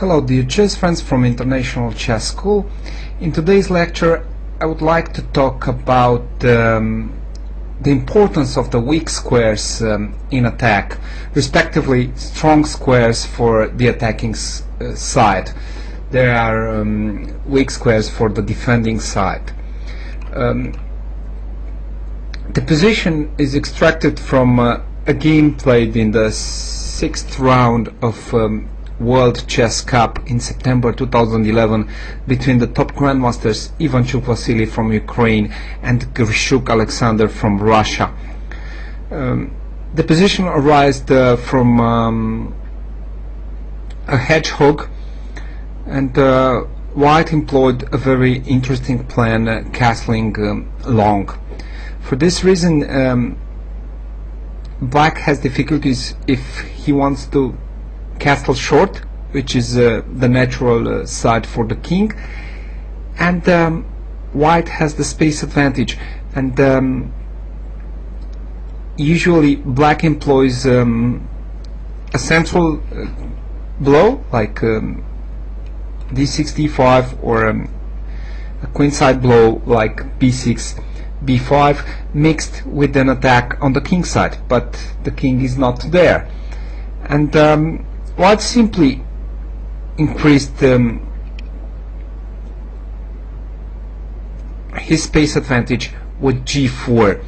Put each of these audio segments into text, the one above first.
Hello dear chess friends from International Chess School. In today's lecture I would like to talk about the importance of the weak squares in attack, respectively strong squares for the attacking side. There are weak squares for the defending side. The position is extracted from a game played in the 6th round of World Chess Cup in September 2011 between the top grandmasters Ivanchuk Vasily from Ukraine and Grishuk Alexander from Russia. The position arose from a hedgehog, and White employed a very interesting plan, castling long. For this reason, Black has difficulties if he wants to castle short, which is the natural side for the king, and White has the space advantage, and usually Black employs a central blow like d6 d5 or a queenside blow like b6 b5 mixed with an attack on the king side, but the king is not there, and White simply increased his space advantage with g4.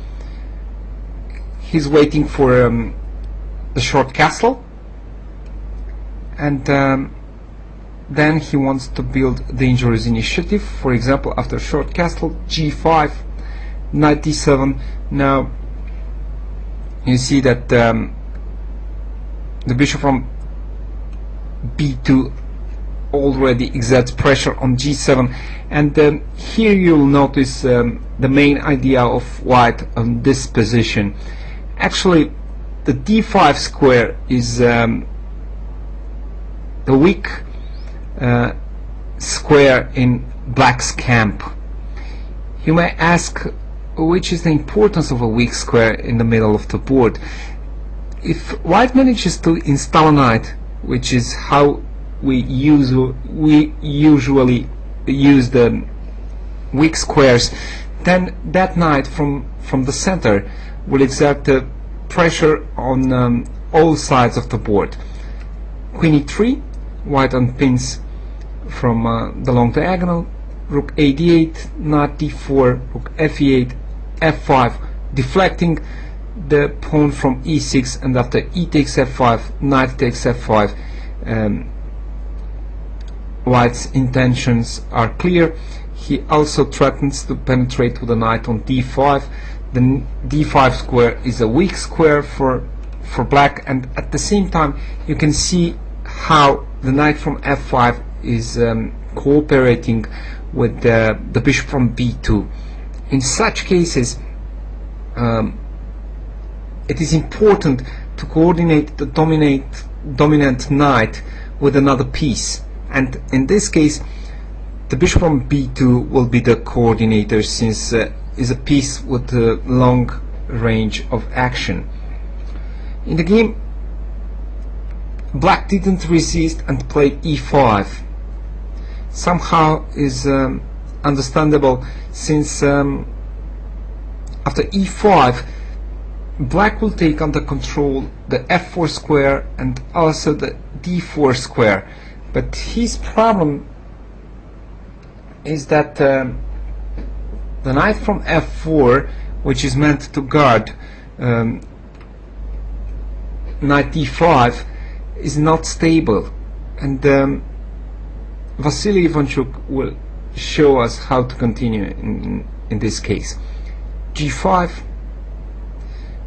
He's waiting for the short castle, and then he wants to build dangerous initiative. For example, after short castle, g5, knight d7. Now you see that the bishop from b2 already exerts pressure on g7, and here you'll notice the main idea of White on this position. Actually, the d5 square is the weak square in Black's camp. You may ask, which is the importance of a weak square in the middle of the board? If White manages to install a knight, which is how we usually use the weak squares, then that knight from the center will exert pressure on all sides of the board. Queen e3, White unpins from the long diagonal, rook a d8, knight d4, rook f e8, f5, deflecting the pawn from e6, and after e takes f5, knight takes f5. White's intentions are clear. He also threatens to penetrate with the knight on d5. The d5 square is a weak square for Black, and at the same time you can see how the knight from f5 is cooperating with the bishop from b2. In such cases, it is important to coordinate the dominant knight with another piece, and in this case the bishop from b2 will be the coordinator, since is a piece with a long range of action. In the game, Black didn't resist and played e5. Somehow is understandable, since after e5 Black will take under control the f4 square and also the d4 square, but his problem is that the knight from f4, which is meant to guard knight d5, is not stable, and Vasily Ivanchuk will show us how to continue in this case. g5.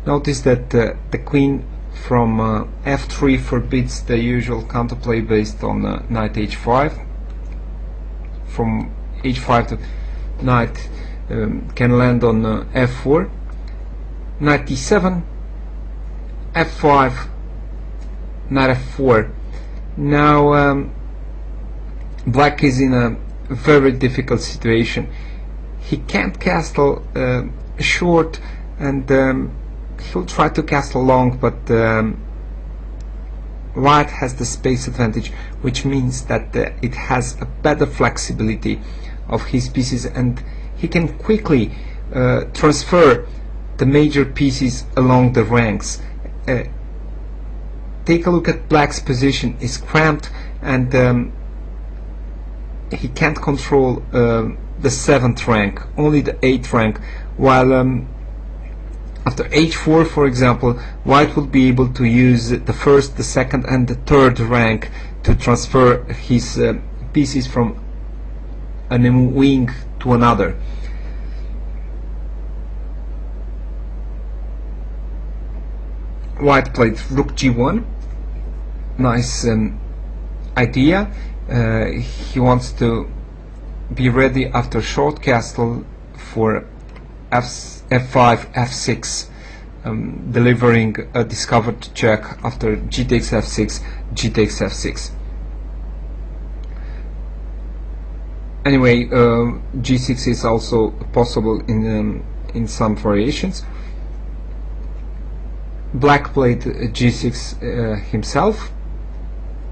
Notice that the queen from f3 forbids the usual counterplay based on knight h5. From h5 to knight can land on f4, knight d7, f5, knight f4. Now Black is in a very difficult situation. He can't castle short, and he'll try to castle long, but white has the space advantage, which means that it has a better flexibility of his pieces, and he can quickly transfer the major pieces along the ranks. Take a look at black's position. Is cramped, and he can't control the 7th rank, only the 8th rank, while after h4, for example, white will be able to use the 1st, the 2nd and the 3rd rank to transfer his pieces from a wing to another. White played rook g1. Nice idea. He wants to be ready after short castle for f5, f6, delivering a discovered check after g takes f6, g takes f6. Anyway, g6 is also possible in some variations. Black played g6 himself.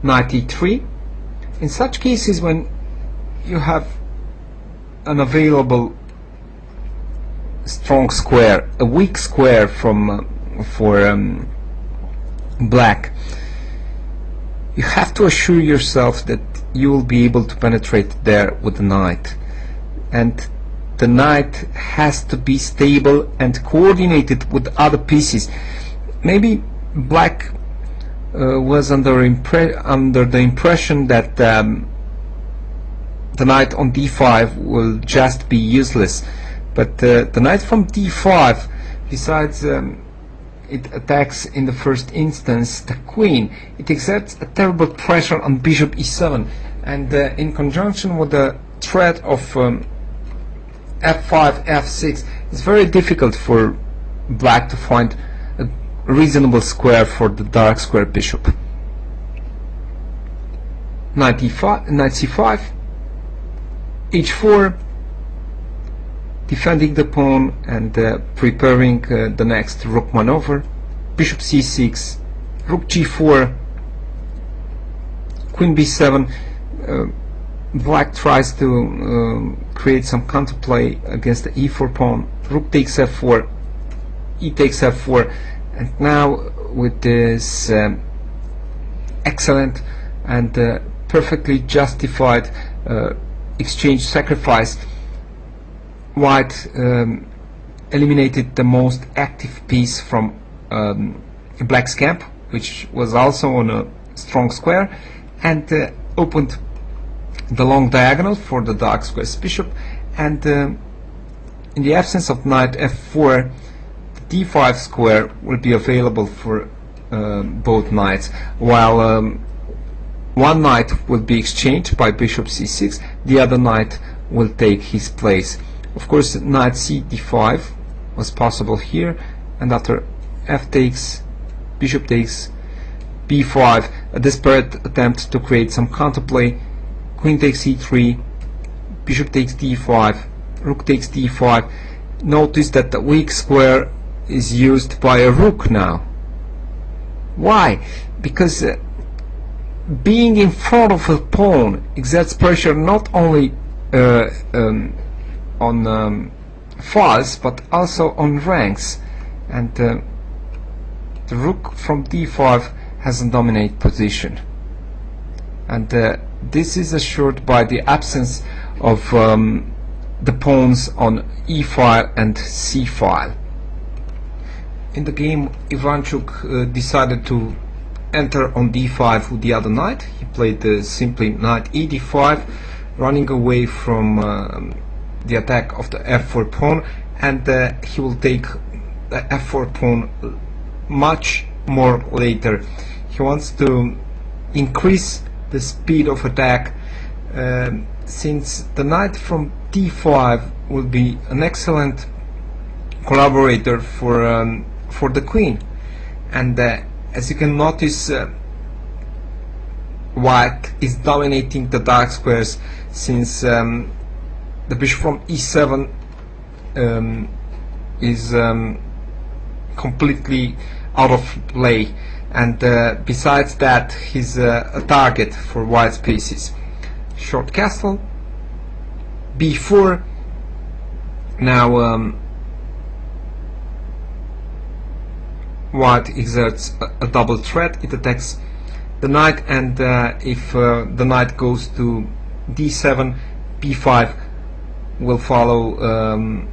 Knight e3. In such cases, when you have an available strong square, a weak square for black, you have to assure yourself that you will be able to penetrate there with the knight, and the knight has to be stable and coordinated with other pieces. Maybe black was under the impression that the knight on d5 will just be useless, but the knight from d5, besides it attacks in the first instance the queen, it exerts a terrible pressure on bishop e7, and in conjunction with the threat of f5, f6, it's very difficult for black to find a reasonable square for the dark square bishop. Knight e5, knight c5, h4, defending the pawn and preparing the next rook maneuver. Bishop c6, rook g4, queen b7. Black tries to create some counterplay against the e4 pawn. Rook takes f4, e takes f4, and now with this excellent and perfectly justified exchange sacrifice, white eliminated the most active piece from black's camp, which was also on a strong square, and opened the long diagonal for the dark square's bishop. And in the absence of knight f4, the d5 square will be available for both knights, while one knight will be exchanged by bishop c6, the other knight will take his place. Of course, knight c d5 was possible here, and after f takes, bishop takes b5, a desperate attempt to create some counterplay. Queen takes e3, bishop takes d5, rook takes d5. Notice that the weak square is used by a rook now. Why? Because being in front of a pawn exerts pressure not only on files but also on ranks, and the rook from d5 has a dominant position, and this is assured by the absence of the pawns on e file and c file. In the game, Ivanchuk decided to enter on d5 with the other knight. He played simply knight e d5, running away from the attack of the f4 pawn, and he will take the f4 pawn much more later. He wants to increase the speed of attack, since the knight from d5 will be an excellent collaborator for the queen. And as you can notice, white is dominating the dark squares, since the bishop from e7 is completely out of play, and besides that he's a target for white's pieces. Short castle, b4. Now white exerts a double threat. It attacks the knight, and if the knight goes to d7, b5 will follow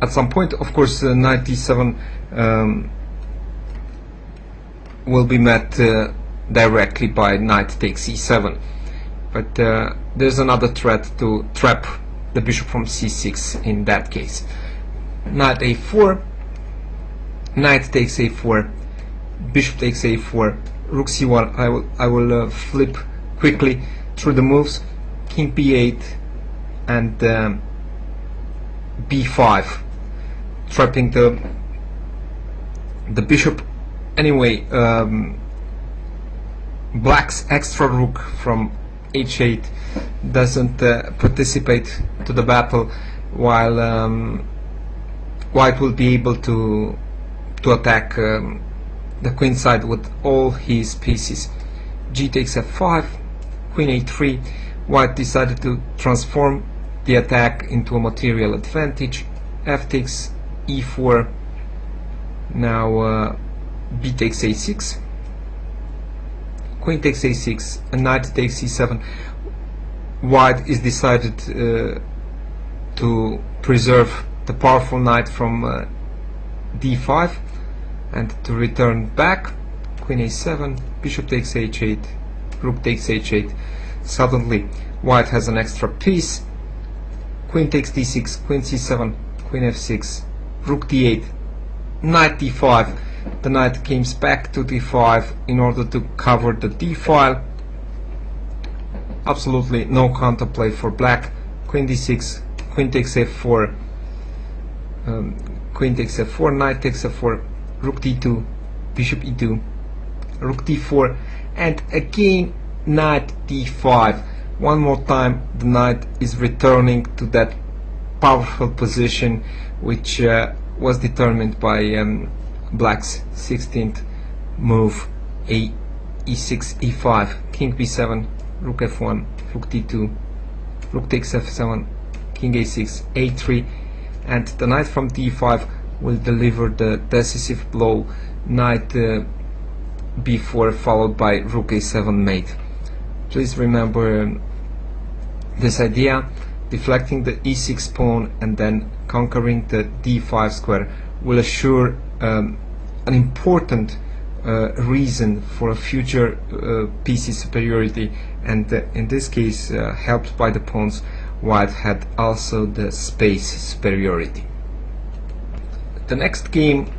at some point. Of course, knight d7 will be met directly by knight takes e7, but there's another threat to trap the bishop from c6 in that case. Knight a4, knight takes a4, bishop takes a4, rook c1. I will flip quickly through the moves. King b8 and b5, trapping the bishop. Anyway, black's extra rook from h8 doesn't participate to the battle, while white will be able to attack the queen side with all his pieces. G takes f5, queen a3. White decided to transform the attack into a material advantage. F takes e4. Now b takes a6, queen takes a6, and knight takes e7. White is decided to preserve the powerful knight from d5 and to return back. Queen a7, bishop takes h8, rook takes h8. Suddenly white has an extra piece. Queen takes d6, queen c7, queen f6, rook d8, knight d5. The knight comes back to d5 in order to cover the d file. Absolutely no counterplay for black. Queen d6, queen takes f4, queen takes f4, knight takes f4, rook d2, bishop e2, rook d4, and again knight d5. One more time the knight is returning to that powerful position which was determined by black's 16th move, e6, e5, king b7, rook f1, rook d2, rook takes f7, king a6, a3, and the knight from d5 will deliver the decisive blow, knight b4 followed by rook a7 mate. Please remember this idea: deflecting the e6 pawn and then conquering the d5 square will assure an important reason for a future piece superiority, and in this case helped by the pawns, white had also the space superiority. The next game,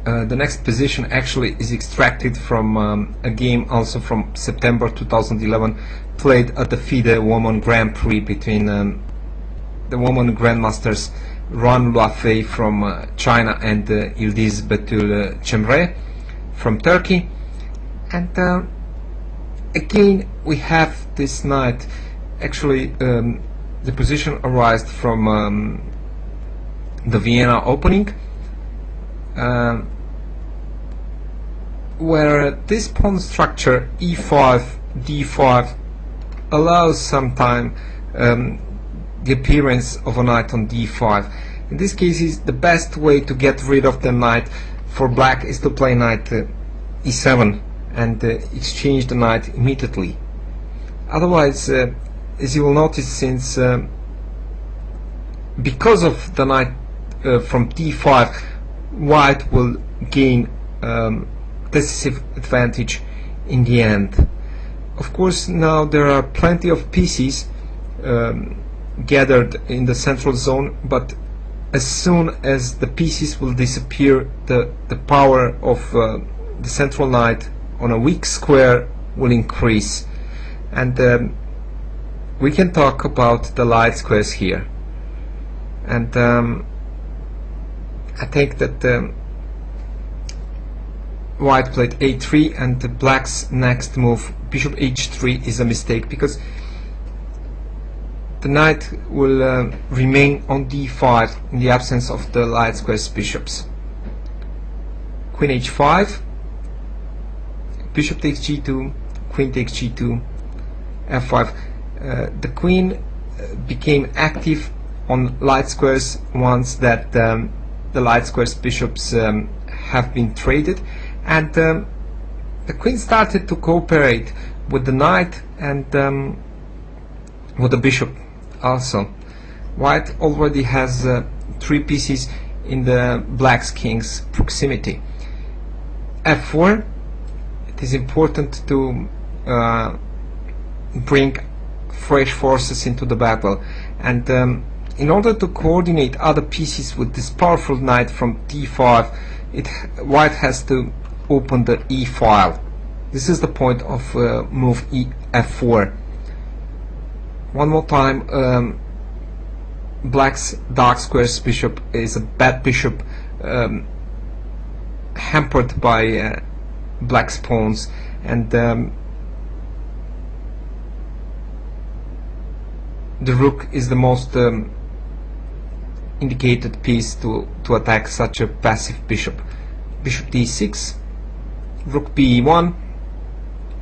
the next position actually is extracted from a game also from September 2011, played at the FIDE Women Grand Prix between the women grandmasters Ruan Luafei from China and Yildiz Betül Cemre from Turkey. And again we have this knight. Actually the position arose from the Vienna opening, where this pawn structure e5, d5 allows sometime the appearance of a knight on d5. In this case, the best way to get rid of the knight for black is to play knight e7 and exchange the knight immediately. Otherwise, as you will notice, since because of the knight from d5, white will gain decisive advantage in the end. Of course, now there are plenty of pieces gathered in the central zone, but as soon as the pieces will disappear, the power of the central knight on a weak square will increase, and we can talk about the light squares here. And I think that white played a3, and the black's next move, bishop h3, is a mistake, because the knight will remain on d5 in the absence of the light square's bishops. Queen h5, bishop takes g2, queen takes g2, f5. The queen became active on light squares once that the light squares bishops have been traded, and the queen started to cooperate with the knight and with the bishop also. White already has 3 pieces in the black's king's proximity. f4, it is important to bring fresh forces into the battle, and in order to coordinate other pieces with this powerful knight from d5, white has to open the e file. This is the point of move f4. One more time, black's dark squares bishop is a bad bishop, hampered by black's pawns, and the rook is the most indicated piece to attack such a passive bishop. Bishop d6, rook b1,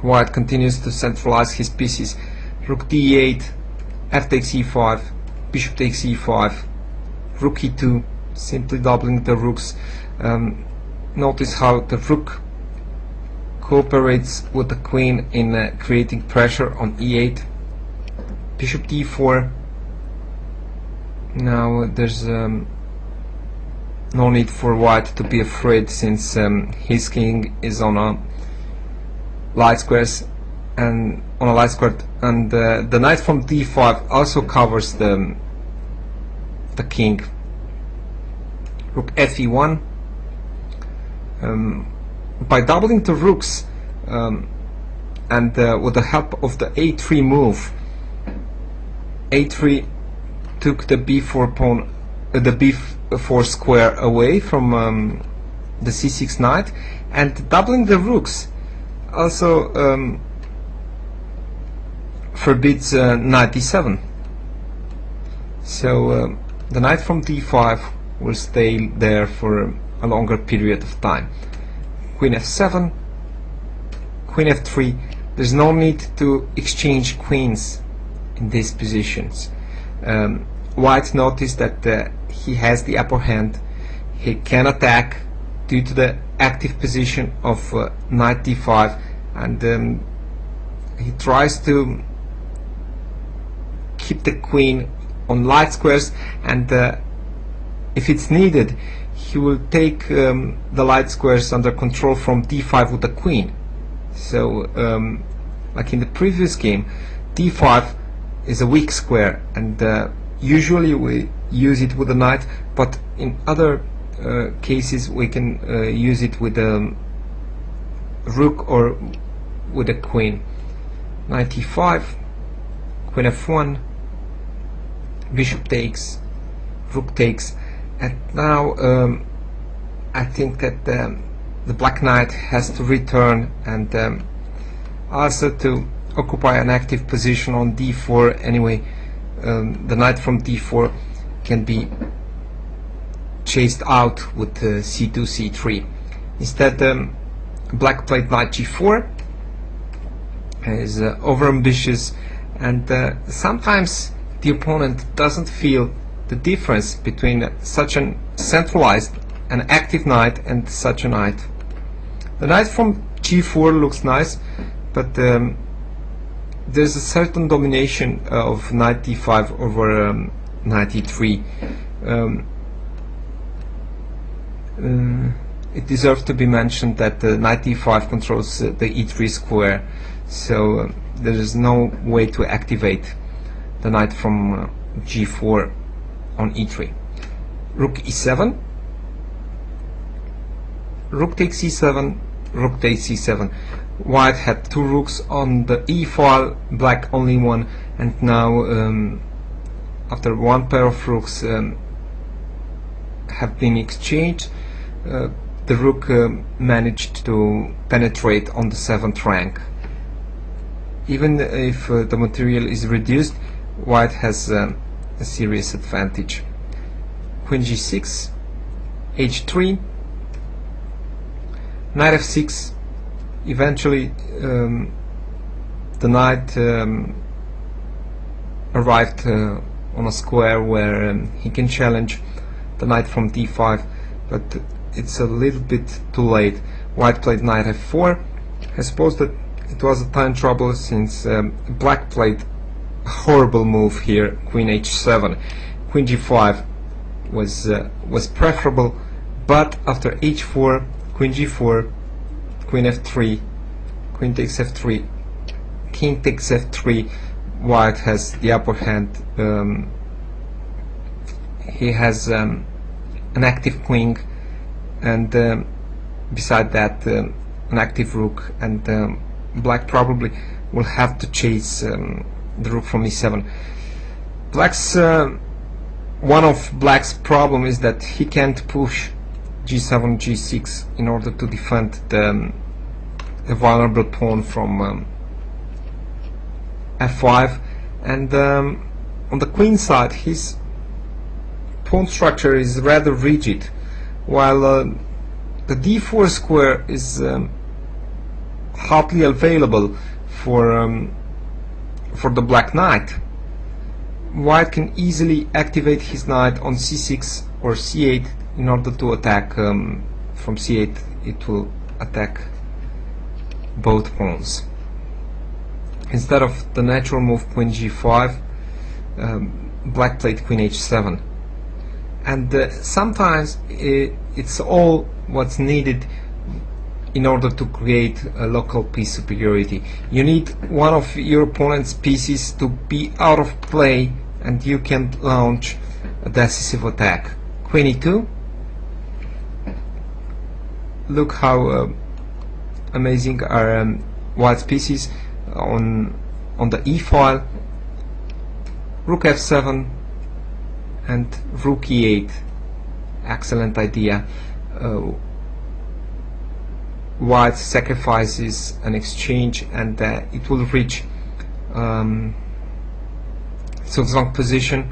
white continues to centralize his pieces. Rook d8, f takes e5, bishop takes e5, rook e2, simply doubling the rooks. Notice how the rook cooperates with the queen in creating pressure on e8. Bishop d4. Now there's no need for white to be afraid, since his king is on a light squares and on a light square, and the knight from d5 also covers the king. Rook fe1. By doubling the rooks and with the help of the a3 move, a3 took the b4 pawn, the b4 square away from the c6 knight, and doubling the rooks also forbids knight d7. So the knight from d5 will stay there for a longer period of time. Queen f7, queen f3. There's no need to exchange queens in these positions. White noticed that he has the upper hand. He can attack due to the active position of knight d5, and he tries to keep the queen on light squares, and if it's needed, he will take the light squares under control from d5 with the queen. So like in the previous game, d5 is a weak square, and usually we use it with the knight, but in other cases we can use it with a rook or with a queen. Knight e5, queen f1, bishop takes, rook takes, and now I think that the black knight has to return and also to occupy an active position on d4. Anyway, the knight from d4 can be chased out with c2, c3. Instead, black played knight g4, is overambitious, and sometimes the opponent doesn't feel the difference between such a centralized and active knight and such a knight. The knight from g4 looks nice, but there's a certain domination of knight d5 over knight e3. It deserves to be mentioned that knight d5 controls the e3 square, so there is no way to activate the knight from g4 on e3. Rook e7, rook takes e7, rook takes e7. White had 2 rooks on the e file, black only one, and now after one pair of rooks have been exchanged, the rook managed to penetrate on the 7th rank. Even if the material is reduced, white has a serious advantage. Queen g6, h3, knight f6, Eventually the knight arrived on a square where he can challenge the knight from d5, but it's a little bit too late. White played knight f4. I suppose that it was a time trouble, since black played a horrible move here, queen h7. Queen g5 was preferable, but after h4, queen g4, queen f3, queen takes f3, king takes f3, white has the upper hand. He has an active queen, and beside that an active rook, and black probably will have to chase the rook from e7. One of black's problem is that he can't push g7, g6 in order to defend the vulnerable pawn from f5, and on the queen side his pawn structure is rather rigid, while the d4 square is hotly available for the black knight. White can easily activate his knight on c6 or c8 in order to attack. From c8 it will attack both pawns. Instead of the natural move queen g5, black played queen h7, and sometimes it's all what's needed in order to create a local piece superiority. You need one of your opponent's pieces to be out of play, and you can launch a decisive attack. Queen e2. Look how amazing are white's pieces on the e file. Rook f7 and rook e8. Excellent idea. White sacrifices an exchange, and it will reach Zugzwang position.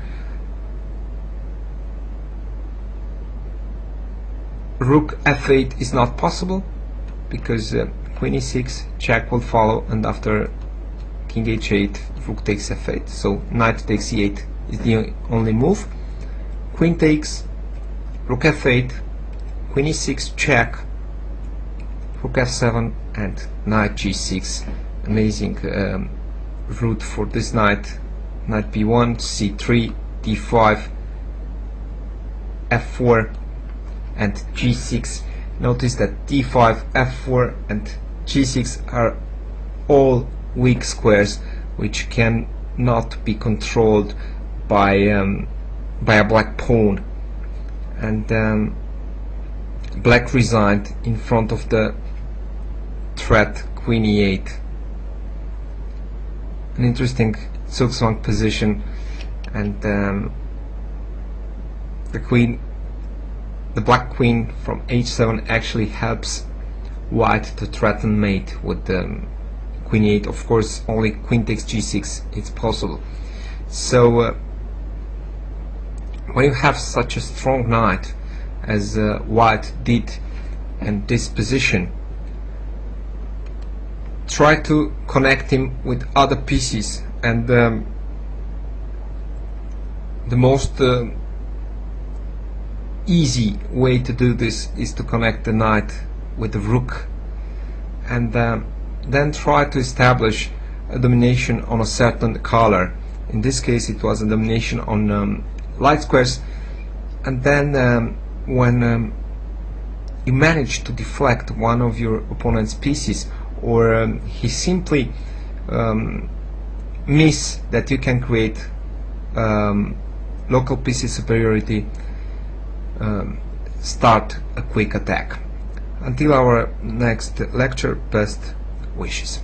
Rook f8 is not possible because queen e6, check will follow, and after king h8, rook takes f8. So knight takes e8 is the only move. Queen takes, rook f8, queen e6, check, rook f7, and knight g6. Amazing route for this knight. Knight b1, c3, d5, f4, and g6. Notice that d5, f4, and g6 are all weak squares which cannot be controlled by a black pawn, and black resigned in front of the threat queen e8. An interesting Zugzwang position, and the black queen from h7 actually helps white to threaten mate with queen e8. Of course, only queen takes g6 it's possible. So when you have such a strong knight as white did in this position, try to connect him with other pieces, and the most easy way to do this is to connect the knight with the rook, and then try to establish a domination on a certain color. In this case it was a domination on light squares, and then when you manage to deflect one of your opponent's pieces, or he simply miss that you can create local pieces superiority, start a quick attack. Until our next lecture, best wishes.